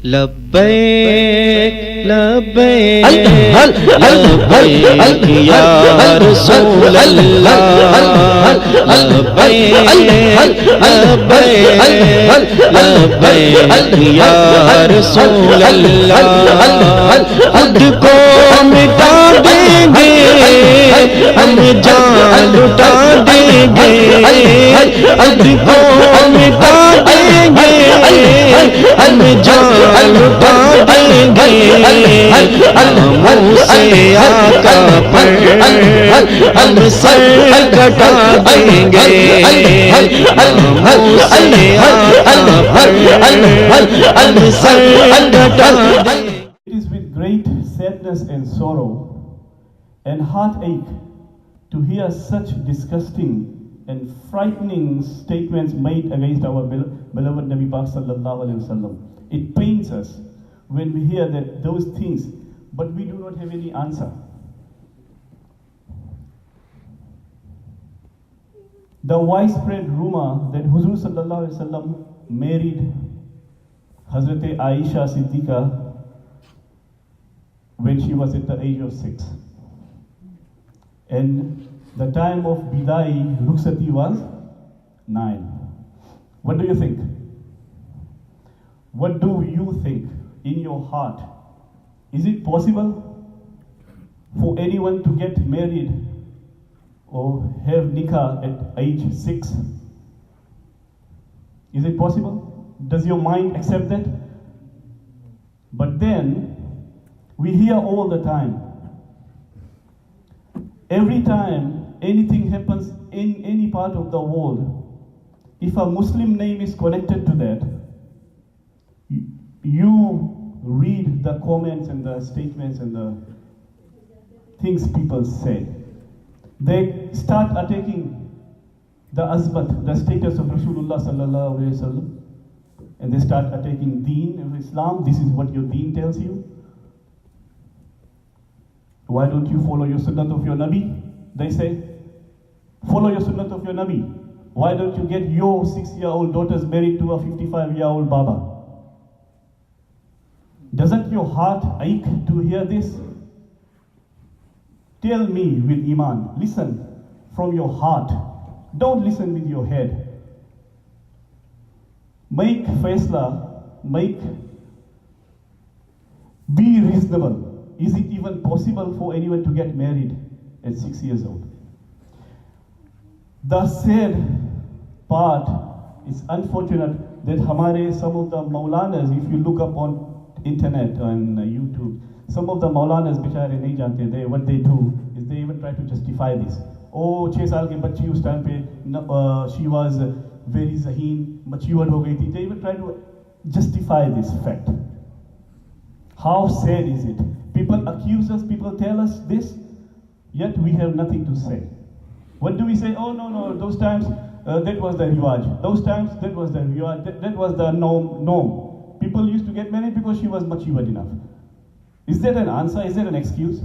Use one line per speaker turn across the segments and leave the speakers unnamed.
लब्बैक लब्बैक लब्बैक या रसूल अल्लाह लब्बैक लब्बैक लब्बैक या रसूल अल्लाह खुद को मिटा देंगे हम जान लुटा देंगे खुद को मिटा देंगे हम जान लुटा देंगे मुझसे आका पर हम सर कटा देंगे मुझसे आका पर हम सर कटा देंगे.
It is with great sadness and sorrow and heartache to hear such disgusting and frightening statements made against our beloved Nabi Pak sallallahu alaihi wasallam. It pains us when we hear those things, but we do not have any answer. The widespread rumor that Huzur sallallahu alaihi wasallam married Hazrat Aiysha Siddiqa when she was at the age of 6. And the time of Bidai Rukhsati was 9. What do you think? What do you think in your heart? Is it possible for anyone to get married or have nikah at age 6? Is it possible? Does your mind accept that? But then we hear all the time, every time anything happens in any part of the world, if a Muslim name is connected to that, you read the comments and the statements and the things people say. They start attacking the azmat, the status of Rasulullah sallallahu alaihi wasallam, and they start attacking deen of Islam. This is what your deen tells you. Why don't you follow your sunnah of your Nabi? They say, follow your sunnah of your Nabi. Why don't you get your 6-year-old daughters married to a 55-year-old Baba? Doesn't your heart ache to hear this? Tell me with Iman, listen from your heart. Don't listen with your head. Make faisla, be reasonable. Is it even possible for anyone to get married at 6 years old? The sad part is unfortunate that some of the Maulanas, if you look up on internet and YouTube, some of the Maulanas बिचारे नहीं जानते, what they do is they even try to justify this. Oh, 6 साल की बच्ची उस time पे she was very zaheen, matured हो गई थी. They even try to justify this fact. How sad is it? People accuse us, people tell us this, yet we have nothing to say. What do we say? Oh no, those times that was the riwaj. Those times that was the riwaj. That was the norm. People used to get married because she was matured enough. Is that an answer? Is that an excuse?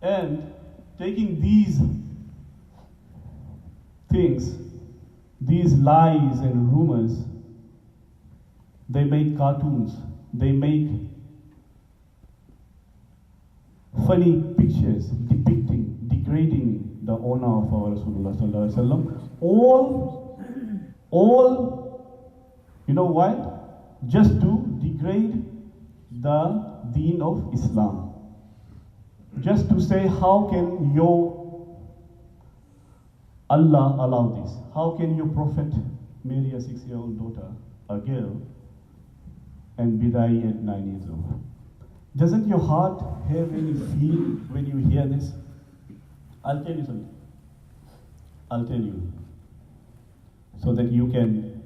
And taking these things, these lies and rumors, they make cartoons, they make funny pictures depicting, degrading the honor of our Rasulullah sallallahu alaihi wasallam. All, you know why? Just to degrade the deen of Islam. Just to say, how can your Allah allow this? How can your Prophet marry a 6-year-old daughter, a girl, and bidai at 9 years old? Doesn't your heart have any feeling when you hear this? I'll tell you something. I'll tell you so that you can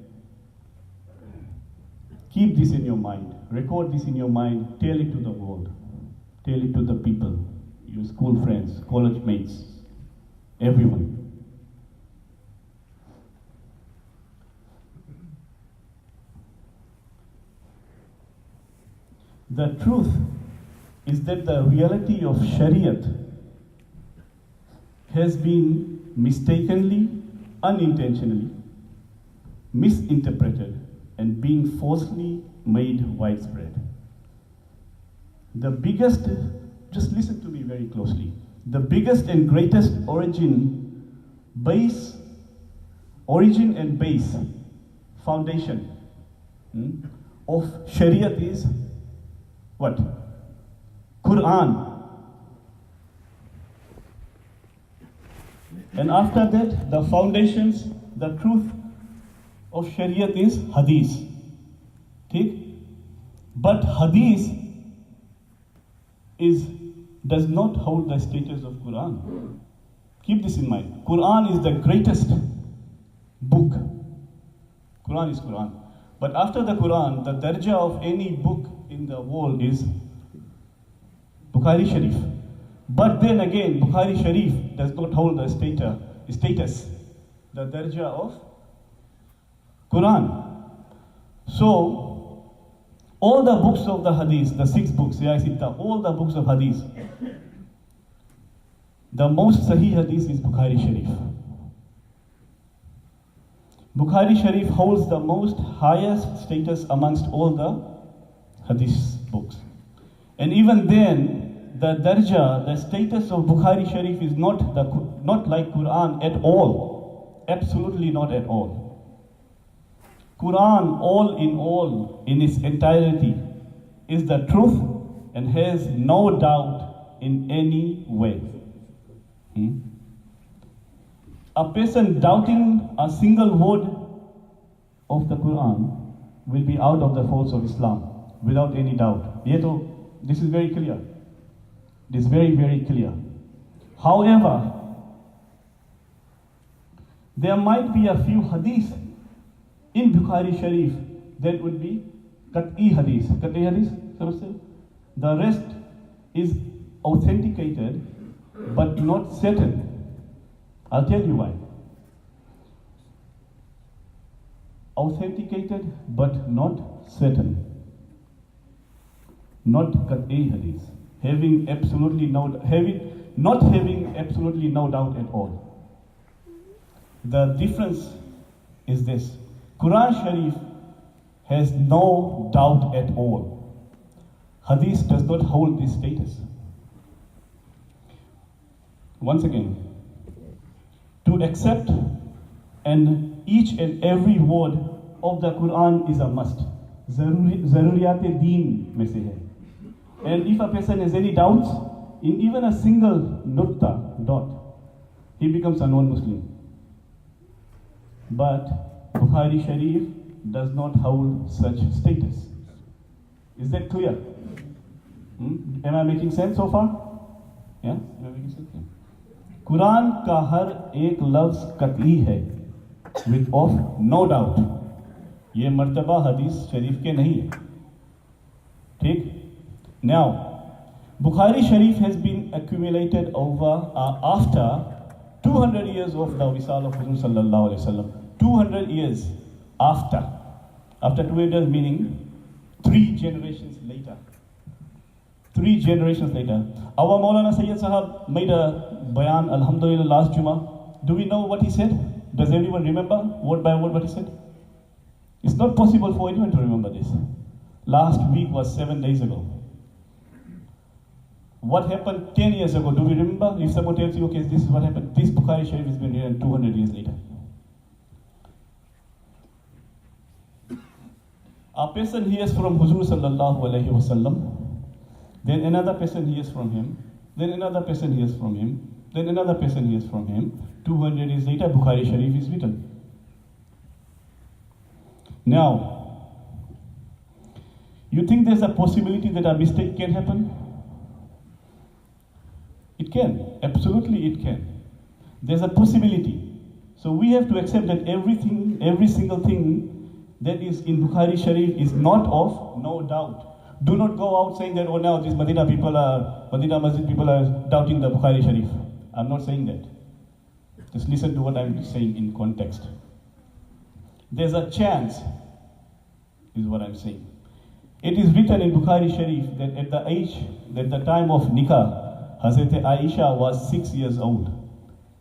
keep this in your mind, record this in your mind, tell it to the world, tell it to the people, your school friends, college mates, everyone. The truth is that the reality of Shariat has been mistakenly, unintentionally misinterpreted and being falsely made widespread. The biggest, just listen to me very closely, the biggest and greatest origin and base foundation of Shariat is what? Quran. And after that, the foundations, the truth of Shariat is Hadith. Okay? But Hadith does not hold the status of Quran. Keep this in mind. Quran is the greatest book. Quran is Quran. But after the Quran, the darja of any book in the world is Bukhari Sharif. But then again, Bukhari Sharif does not hold the status, the darja of Quran. So, all the books of the Hadith, the 6 books, all the books of Hadith, the most Sahih Hadith is Bukhari Sharif. Bukhari Sharif holds the most highest status amongst all the Hadith books. And even then, the darja, the status of Bukhari Sharif is not like Quran at all. Absolutely not at all. Quran, all in its entirety, is the truth and has no doubt in any way. A person doubting a single word of the Quran will be out of the folds of Islam without any doubt. This is very clear. It is very, very clear. However, there might be a few hadith in Bukhari Sharif that would be Qat'i hadith. Qat'i hadith? The rest is authenticated but not certain. I'll tell you why. Authenticated but not certain. Not Qat'i hadith. Not having absolutely no doubt at all. The difference is this. Quran Sharif has no doubt at all. Hadith does not hold this status. Once again, to accept each and every word of the Quran is a must. Zaruriyat-e-Deen mein se hai. And if a person has any doubts in even a single dot, he becomes a non-Muslim. But Bukhari Sharif does not hold such status. Is that clear? Am I making sense so far? Yeah? Am I making sense? Yeah. Quran का हर एक लफ्ज कतई है, of no doubt. ये मर्तबा हदीस शरीफ के नहीं है. ठीक? Now, Bukhari Sharif has been accumulated over after 200 years of the Wisal of HUZOORﷺ. 200 years after 200 meaning 3 generations later. 3 generations later. Our Maulana Syed Sahab made a bayan, alhamdulillah, last Jummah. Do we know what he said? Does anyone remember word by word what he said? It's not possible for anyone to remember this. Last week was 7 days ago. What happened 10 years ago? Do we remember? If someone tells you, okay, this is what happened, this Bukhari Sharif has been written 200 years later. A person hears from HUZOORﷺ, then another person hears from him, then another person hears from him, then another person hears from him. 200 years later, Bukhari Sharif is written. Now, you think there's a possibility that a mistake can happen? It can. Absolutely it can. There's a possibility. So we have to accept that everything, every single thing that is in Bukhari Sharif is not of no doubt. Do not go out saying that, oh, now these Madina Masjid people are doubting the Bukhari Sharif. I'm not saying that. Just listen to what I'm saying in context. There's a chance, is what I'm saying. It is written in Bukhari Sharif that at the time of NIKHA, Hazrat Aiysha was 6 years old.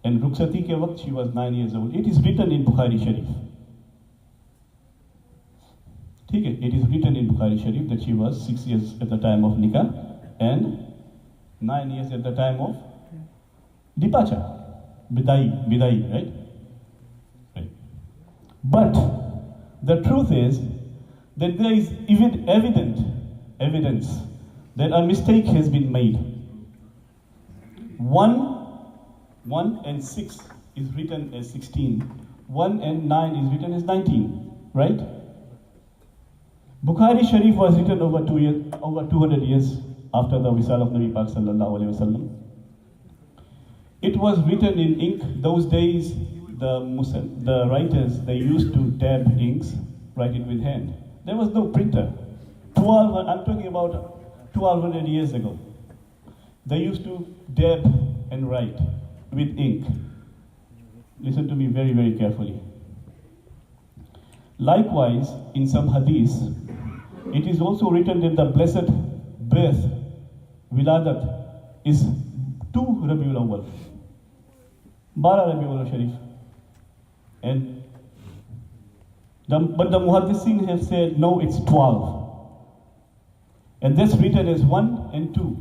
And Rukhsati ke waqt she was 9 years old. It is written in Bukhari Sharif. It is written in Bukhari Sharif that she was 6 years at the time of Nikah and 9 years at the time of departure. Bidai, right? Right. But the truth is that there is even evidence that a mistake has been made. 1 and 6 is written as 16. 1 and 9 is written as 19, right? Bukhari Sharif was written over 200 years after the Wisal of Nabi Pak sallallahu alaihi wasallam. It was written in ink. Those days, the writers, they used to dab inks, write it with hand. There was no printer. I'm talking about 1200 years ago. They used to dab and write with ink. Listen to me very, very carefully. Likewise, in some hadiths, it is also written that the blessed birth, Wiladat, is 2 Rabiul Awwal, 12 Rabiul Sharif. But the Muhaddisin have said, no, it's 12. And that's written as 1 and 2.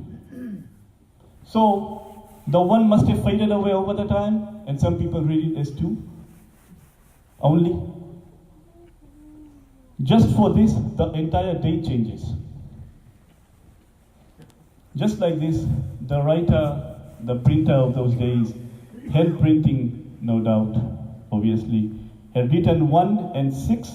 So, the 1 must have faded away over the time, and some people read it as 2 only. Just for this, the entire date changes. Just like this, the writer, the printer of those days, hand printing, no doubt, obviously, had written 1 and 6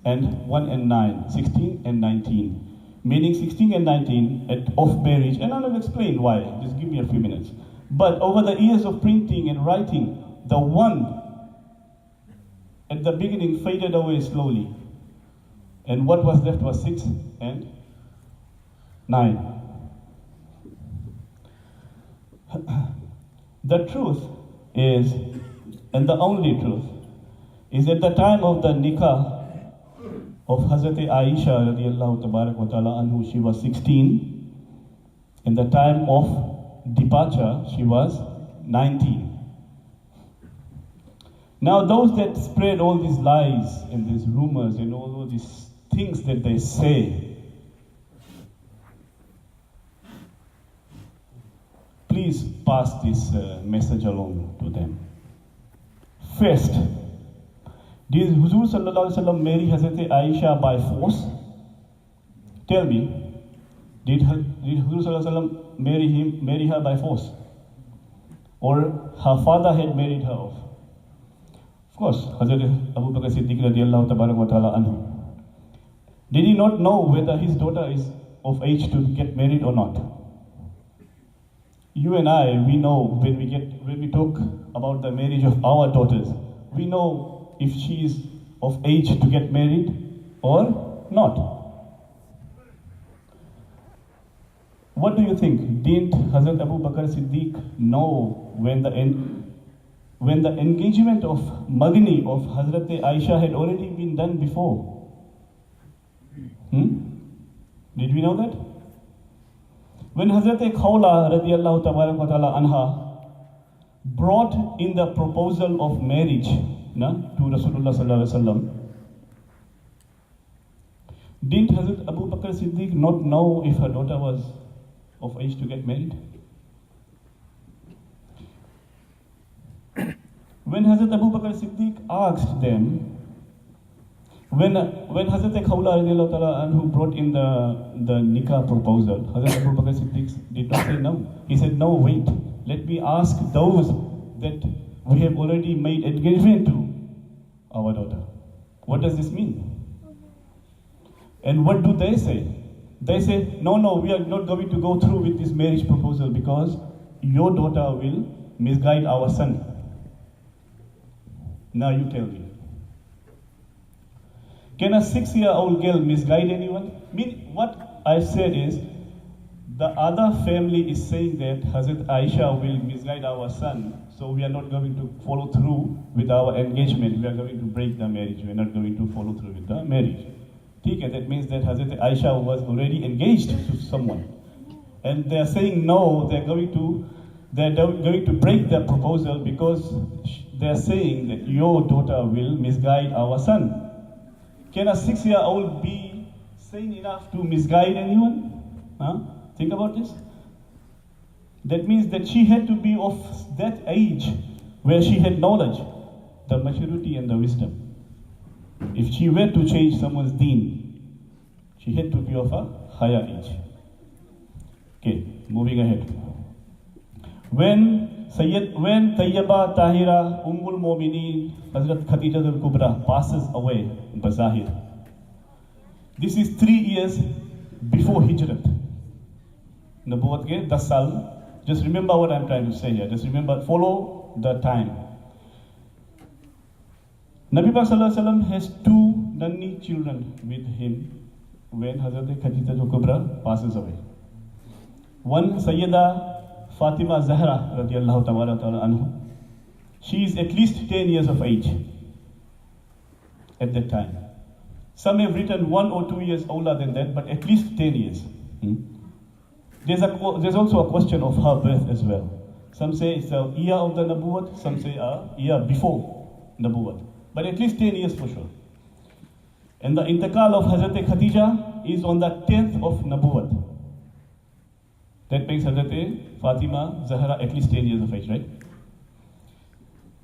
and 1 and 9, 16 and 19. Meaning 16 and 19 of marriage, and I'll explain why, just give me a few minutes. But over the years of printing and writing, the 1 at the beginning faded away slowly. And what was left was 6 and 9. The truth is, and the only truth, is at the time of the nikah of Hazrat Aiysha radiallahu tabarak wa ta'ala anhu, she was 16. In the time of departure, she was 19. Now those that spread all these lies and these rumors and all these things that they say, please pass this message along to them. First, did HUZOORﷺ marry Hazrat Aiysha by force? Tell me, did HUZOORﷺ marry her by force? Or her father had married her off? Of course, Hazrat Abu Bakr Siddiq radiallahu tabarak wa ta'ala anhu. Did he not know whether his daughter is of age to get married or not? You and I, we know when we talk about the marriage of our daughters, we know if she is of age to get married or not. What do you think? Didn't Hazrat Abu Bakr Siddiq know when the engagement of Magni of Hazrat Aiysha had already been done before? Did we know that? When Hazrat Khawla radiallahu ta'ala anha brought in the proposal of marriage to Rasulullah sallallahu alaihi wasallam, didn't Hazrat Abu Bakr Siddiq not know if her daughter was of age to get married? When Hazrat Abu Bakr Siddiq asked them, when Hazrat Khawla radiallahu ta'ala anhu brought in the nikah proposal, Hazrat Abu Bakr Siddiq did not say no. He said, no, wait, let me ask those that we have already made engagement to our daughter. What does this mean? And what do they say? They say, no, we are not going to go through with this marriage proposal because your daughter will misguide our son. Now you tell me. Can a 6-year-old girl misguide anyone? What I said is, the other family is saying that Hazrat Aiysha will misguide our son, so we are not going to follow through with our engagement. We are going to break the marriage. We are not going to follow through with the marriage. That means that Hazrat Aiysha was already engaged to someone. And they are saying no, they're going to break the proposal because they are saying that your daughter will misguide our son. Can a 6-year-old be sane enough to misguide anyone? Huh? Think about this. That means that she had to be of that age where she had knowledge, the maturity and the wisdom. If she were to change someone's deen, she had to be of a higher age. Okay, moving ahead. When Tayyaba Tahira Ummul Mu'mineen Hazrat Khadija al-Kubra passes away, Bazahir. This is 3 years before Hijrat. Nabuwat ke 10 saal. Just remember what I'm trying to say here. Just remember, follow the time. Nabi Pak Sallallahu Alaihi Wasallam has 2 nanny children with him when Hazrat Khadija al-Kubra passes away. One, Sayyida Fatima Zahra radiallahu ta'ala anhu. She is at least 10 years of age at that time. Some have written 1 or 2 years older than that, but at least 10 years. There's also a question of her birth as well. Some say it's a year of the Nabuwat, some say a year before Nabuwat. But at least 10 years for sure. And the intakal of Hazrat Khadija is on the 10th of Nabuwat. That makes Hazrat Fatima Zahra at least 10 years of age, right?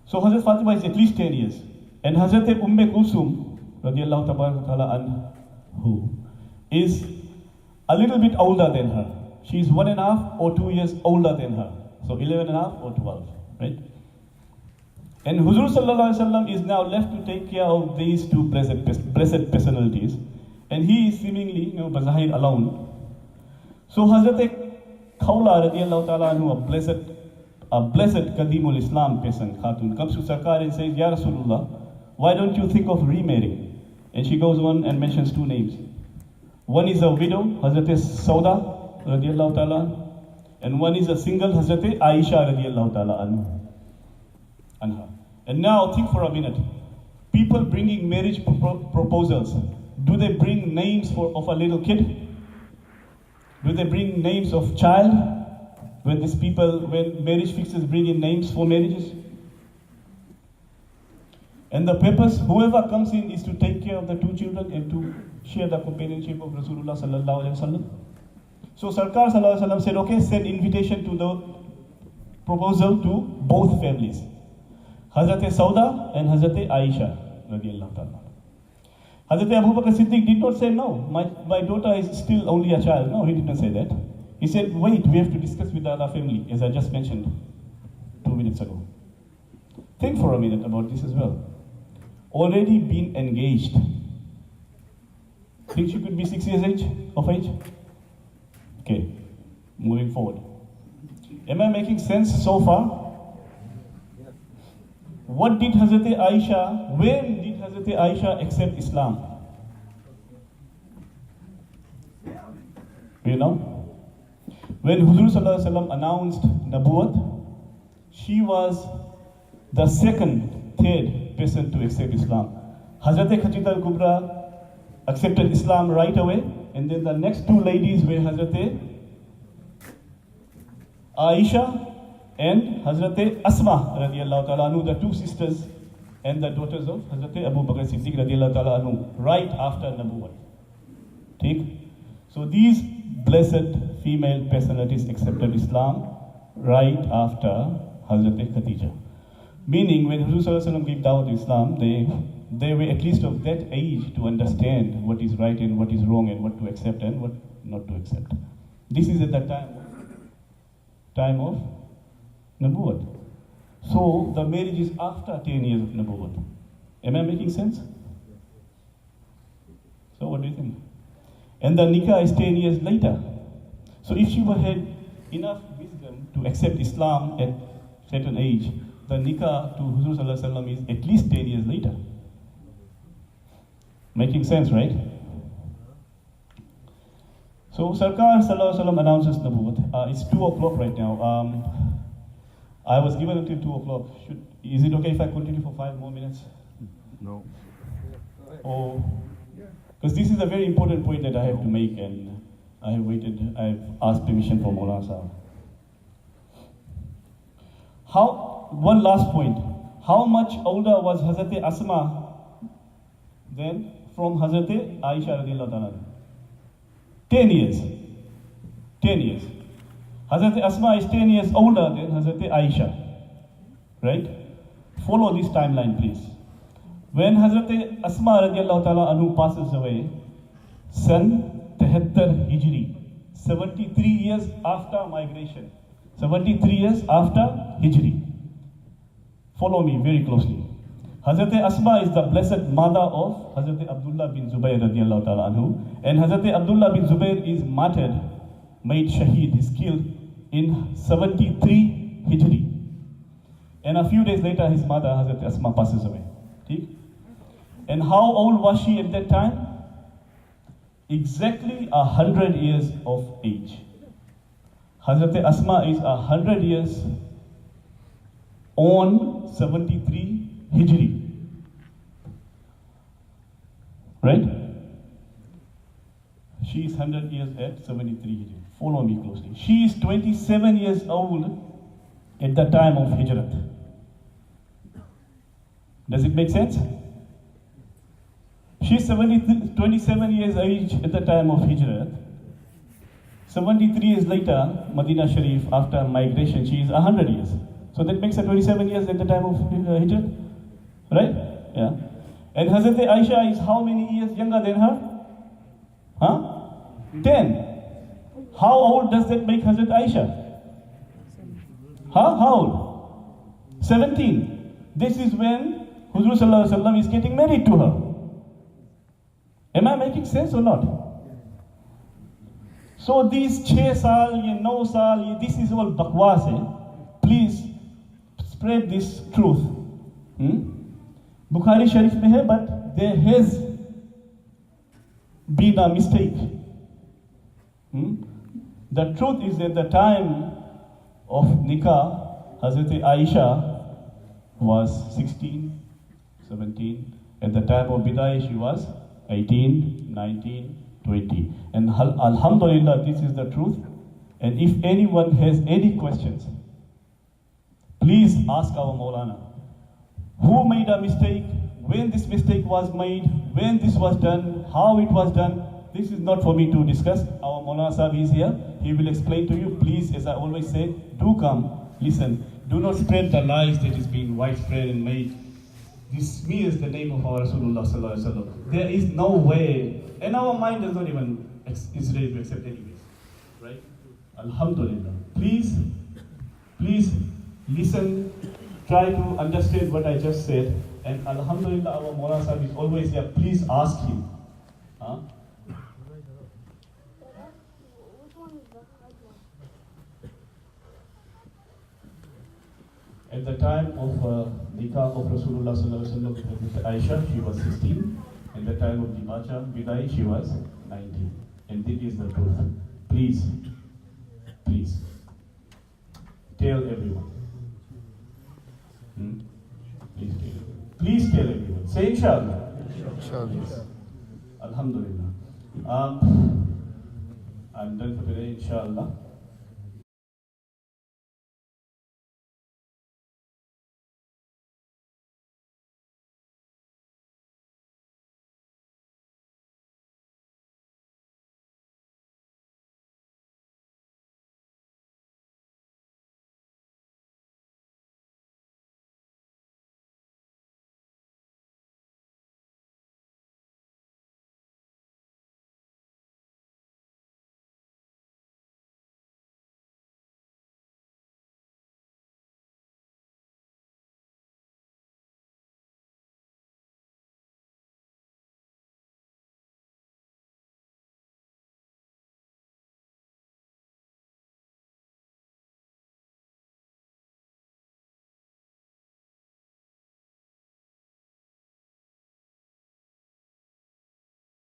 So Hazrat Fatima is at least 10 years. And Hazrat Kulsum radiallahu ta'ala anhu is a little bit older than her. She is 1.5 or 2 years older than her. So 11.5 or 12, right? And HUZOORﷺ is now left to take care of these 2 blessed personalities. And he is seemingly, Bazahir alone. So Hazrat Khawla radiallahu ta'ala anhu, a blessed Qadimul Islam person, Khatun, comes to Sarkar and says, Ya Rasulullah, why don't you think of remarrying? And she goes on and mentions 2 names. One is a widow, Hazrat Sauda radiallahu ta'ala, and one is a single, Hazrat Aiysha radiallahu ta'ala anha. And now think for a minute. People bringing marriage proposals, do they bring names of a little kid? Do they bring names of child? When marriage fixers bring in names for marriages? And the purpose, whoever comes in, is to take care of the 2 children and to share the companionship of Rasulullah sallallahu alaihi wasallam. So Sarkar sallallahu alaihi wasallam said, okay, send invitation to the proposal to both families, Hazrat Sauda and Hazrat Aiysha radiallahu ta'ala. Hazrat Abu Bakr Siddiq did not say, no, my daughter is still only a child. No, he did not say that. He said, wait, we have to discuss with the other family, as I just mentioned 2 minutes ago. Think for a minute about this as well. Already been engaged. Think she could be 6 years of age? Okay, moving forward. Am I making sense so far? What did Hazrat Aiysha, when did Hazrat Aiysha accept Islam? You know? When HUZOORﷺ announced Nabuwat, she was the 2nd, 3rd person to accept Islam. Hazrat Khadija al-Kubra accepted Islam right away, and then the next 2 ladies were Hazrat Aiysha and Hazrat Asma radiallahu ta'ala anhu, the 2 sisters and the daughters of Hazrat Abu Bakr Siddiq radiallahu ta'ala anhu, right after Nabuwat. So these blessed female personalities accepted Islam right after Hazrat Khadija. Meaning when HUZOORﷺ gave dawah to Islam, they were at least of that age to understand what is right and what is wrong and what to accept and what not to accept. This is at the time of Nabuwat. So the marriage is after 10 years of Nabuwat. Am I making sense? So what do you think? And the Nikah is 10 years later. So if she had enough wisdom to accept Islam at certain age, the Nikah to HUZOORﷺ is at least 10 years later. Making sense, right? So Sarkar sallallahu alaihi wasallam announces Nabuwat. It's 2 o'clock right now. I was given until 2 o'clock. Is it okay if I continue for 5 more minutes?
No.
Or because this is a very important point that I have to make, and I've asked permission from Maulana Sahab. One last point. How much older was Hazrat Asma then from Hazrat Aiysha radiallahu ta'ala? 10 years. 10 years. Hazrat Asma is 10 years older than Hazrat Aiysha. Right? Follow this timeline, please. When Hazrat Asma radiallahu ta'ala anhu passes away, San 73 Hijri, 73 years after migration, 73 years after Hijri. Follow me very closely. Hazrat Asma is the blessed mother of Hazrat Abdullah bin Zubayr radiallahu ta'ala anhu, and Hazrat Abdullah bin Zubayr is martyred, made shaheed, is killed in 73 Hijri. And a few days later, his mother, Hazrat Asma, passes away. And how old was she at that time? Exactly 100 years of age. Hazrat Asma is 100 years on 73 Hijri. Right? She is 100 years at 73 Hijri. Follow me closely. She is 27 years old at the time of Hijrat. Does it make sense? She's 27 years age at the time of Hijrat. 73 years later, Medina Sharif, after migration, she is 100 years. So that makes her 27 years at the time of Hijrat. Right? Yeah. And Hazrat Aiysha is how many years younger than her? Huh? 10. How old does that make Hazrat Aiysha? Huh? How old? 17. This is when HUZOORﷺ is getting married to her. Am I making sense or not? So these 6 saal, 9 saal, this is all bakwas hai. Please spread this truth. Bukhari Sharif mein hai, but there has been a mistake. The truth is at the time of Nikah, Hazrat Aiysha was 16, 17. At the time of Bidai, she was 18, 19, 20. And Alhamdulillah, this is the truth. And if anyone has any questions, please ask our Maulana. Who made a mistake? When this mistake was made? When this was done? How it was done? This is not for me to discuss. Our Maulana Sahib is here. He will explain to you. Please, as I always say, do come, listen. Do not spread the lies that is being widespread and made. This smears the name of our Rasulullah sallallahu alaihi wasallam. There is no way, and our mind does not even is ready to accept anyways, right? Alhamdulillah. Please listen, try to understand what I just said, and Alhamdulillah, our Maulana Sahib is always here. Please ask him. At the time of Nikah of Rasulullah sallallahu alaihi wasallam with Aiysha, she was 16. At the time of departure, Bidai, she was 19. And this is the truth. Please tell everyone. Please tell everyone. Say inshallah. Inshallah. Yes. Alhamdulillah. I'm done for today, inshallah.